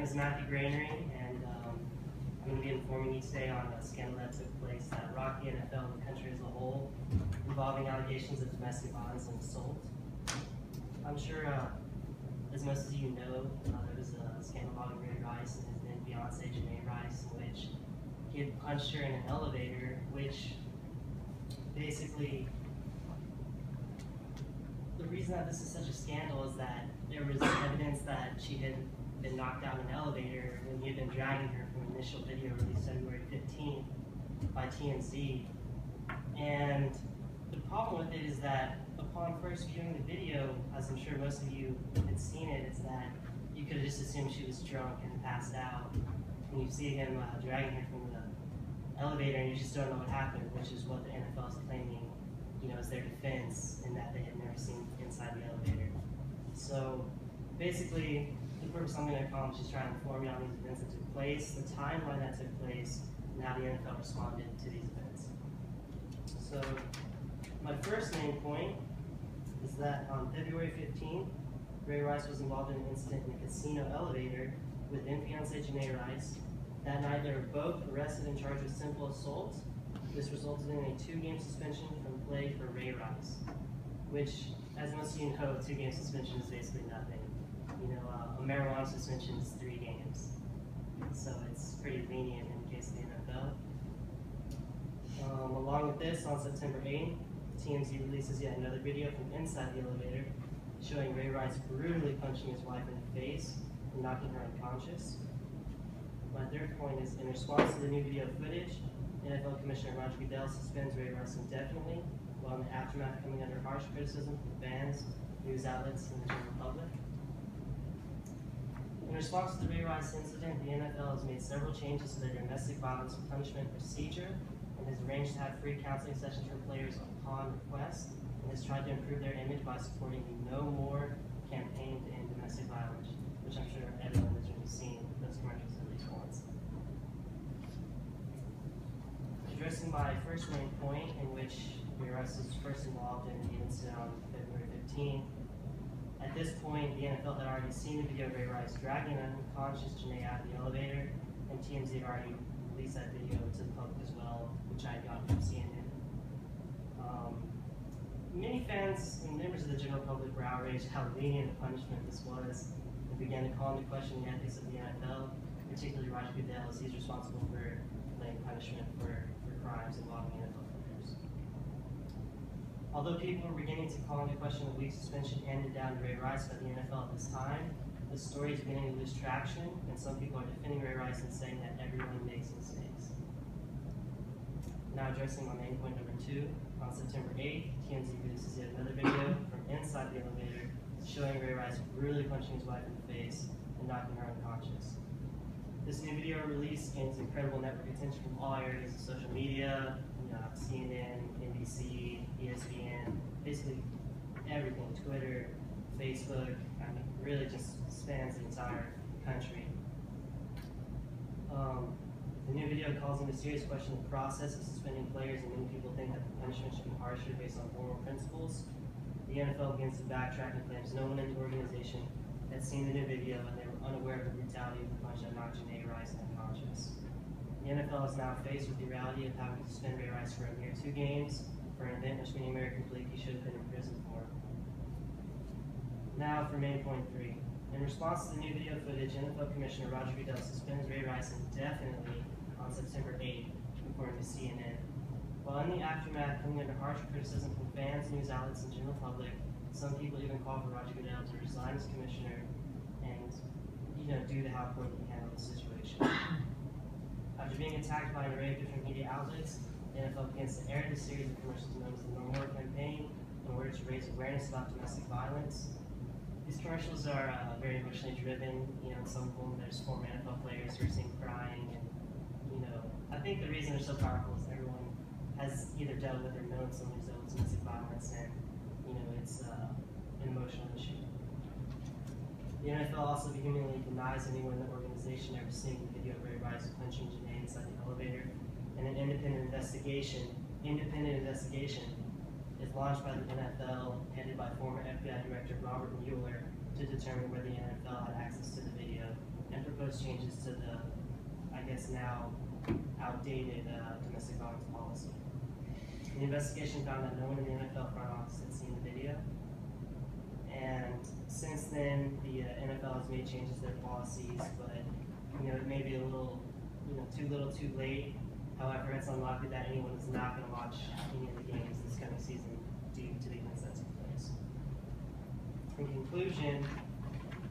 name is Matthew Granary, and I'm going to be informing you today on a scandal that took place that rocked the NFL and the country as a whole, involving allegations of domestic violence and assault. I'm sure, as most of you know, there was a scandal involving Ray Rice and his then fiancée, Janae Rice, in which he had punched her in an elevator, which basically, the reason that this is such a scandal is that there was evidence that she had been knocked out in an elevator when he had been dragging her from an initial video released February 15th by TMZ. And the problem with it is that upon first viewing the video, as I'm sure most of you had seen it, is that you could have just assumed she was drunk and passed out. And you see him dragging her from the elevator and you just don't know what happened, which is what the NFL is claiming, as their defense, in that they had never seen inside the elevator. So basically, the purpose I'm going to accomplish is trying to inform you on these events that took place, the timeline that took place, and how the NFL responded to these events. So my first main point is that on February 15th, Ray Rice was involved in an incident in a casino elevator with then-fiancée Janae Rice. That night, they were both arrested and charged with simple assault. This resulted in a 2-game suspension from play for Ray Rice, which, as most of you know, a 2-game suspension is basically nothing. A marijuana suspension is 3 games, so it's pretty lenient in the case of the NFL. Along with this, on September 8th, TMZ releases yet another video from inside the elevator showing Ray Rice brutally punching his wife in the face and knocking her unconscious. My third point is, in response to the new video footage, NFL Commissioner Roger Goodell suspends Ray Rice indefinitely, while in the aftermath coming under harsh criticism from fans, news outlets, and the general public. In response to the Ray Rice incident, the NFL has made several changes to their domestic violence punishment procedure and has arranged to have free counseling sessions for players upon request, and has tried to improve their image by supporting the No More campaign to end domestic violence, which I'm sure everyone has really seen those commercials at least once. Addressing my first main point, in which Ray Rice was first involved in the incident on February 15th. At this point, the NFL had already seen the video of Ray Rice dragging an unconscious Janae out of the elevator, and TMZ had already released that video to the public as well, which I had gotten from CNN. Many fans and members of the general public were outraged how lenient a punishment this was, and began to call into question the ethics of the NFL, particularly Roger Goodell, as he's responsible for laying punishment for crimes involving NFL players. Although people were beginning to call into question the week suspension handed down to Ray Rice by the NFL at this time, the story is beginning to lose traction, and some people are defending Ray Rice and saying that everyone makes mistakes. Now addressing my main point number 2, on September 8th, TMZ releases yet another video from inside the elevator showing Ray Rice brutally punching his wife in the face and knocking her unconscious. This new video release gains incredible network attention from all areas of social media, CNN, NBC, ESPN, basically everything, Twitter, Facebook, really just spans the entire country. The new video calls into serious question the process of suspending players, and many people think that the punishment should be harsher based on moral principles. The NFL begins to backtrack and claims no one in the organization had seen the new video and they were unaware of the brutality of the punch that knocked Janae Rice unconscious. The NFL is now faced with the reality of having to suspend Ray Rice for a mere 2 games for an event which many Americans believe he should have been in prison for. Now for main point 3. In response to the new video footage, NFL Commissioner Roger Goodell suspends Ray Rice indefinitely on September 8th, according to CNN. While in the aftermath coming under harsh criticism from fans, news outlets, and general public, some people even call for Roger Goodell to resign as commissioner and due to how poorly he handled the situation. After being attacked by an array of different media outlets, the NFL begins to air this series of commercials known as the No More campaign in order to raise awareness about domestic violence. These commercials are very emotionally driven. In some of them, there's former NFL players who are seen crying, and I think the reason they're so powerful is everyone has either dealt with or known someone who's dealt with domestic violence, and it's an emotional issue. The NFL also vehemently denies anyone in the organization ever seeing the video of Ray Rice punching Janae inside the elevator, and an independent investigation is launched by the NFL, headed by former FBI Director Robert Mueller, to determine whether the NFL had access to the video and propose proposed changes to the, I guess now, outdated domestic violence policy. The investigation found that no one in the NFL front office had seen the video. And since then, the NFL has made changes to their policies, but it may be a little, too little, too late. However, it's unlikely that anyone is not going to watch any of the games this coming season due to the events that took place. In conclusion,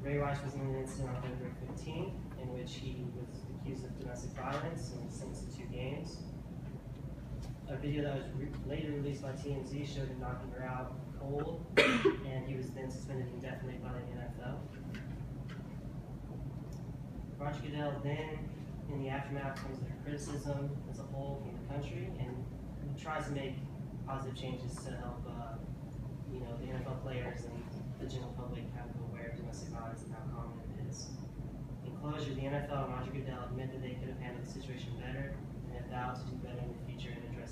Ray Rice was in an incident on February 15th in which he was accused of domestic violence and was sentenced to 2 games. A video that was later released by TMZ showed him knocking her out cold, and he was then suspended indefinitely by the NFL. Roger Goodell then, in the aftermath, comes under criticism as a whole from the country and tries to make positive changes to help the NFL players and the general public kind of aware of domestic violence and how common it is. In closure, the NFL and Roger Goodell admit that they could have handled the situation better and have vowed to do better in the future and address